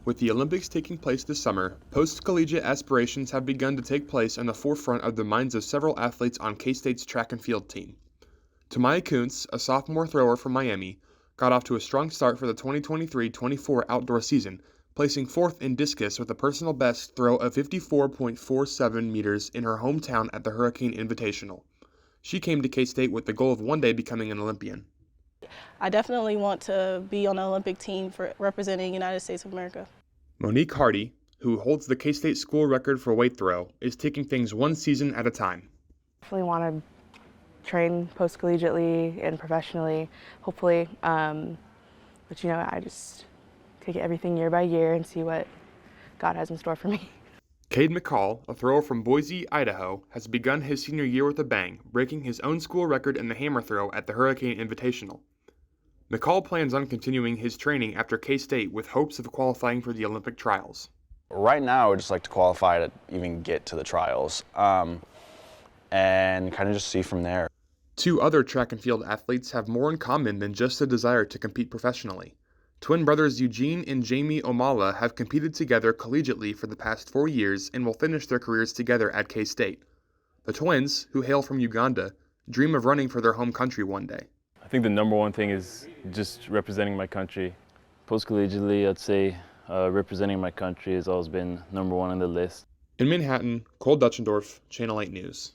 With the Olympics taking place this summer, post-collegiate aspirations have begun to take place in the forefront of the minds of several athletes on K-State's track and field team. Tamaya Kuntz, a sophomore thrower from Miami, got off to a strong start for the 2023-24 outdoor season, placing fourth in discus with a personal best throw of 54.47 meters in her hometown at the Hurricane Invitational. She came to K-State with the goal of one day becoming an Olympian. I definitely want to be on the Olympic team for representing the United States of America. Monique Hardy, who holds the K-State school record for weight throw, is taking things one season at a time. Definitely want to train post-collegiately and professionally, hopefully. But I just take everything year by year and see what God has in store for me. Cade McCall, a thrower from Boise, Idaho, has begun his senior year with a bang, breaking his own school record in the hammer throw at the Hurricane Invitational. McCall plans on continuing his training after K-State with hopes of qualifying for the Olympic trials. Right now, I would just like to qualify to even get to the trials and kind of just see from there. Two other track and field athletes have more in common than just a desire to compete professionally. Twin brothers Eugene and Jamie Omala have competed together collegiately for the past 4 years and will finish their careers together at K-State. The twins, who hail from Uganda, dream of running for their home country one day. I think the number one thing is just representing my country. Post-collegiately, I'd say representing my country has always been number one on the list. In Manhattan, Cole Dutchendorf, Channel 8 News.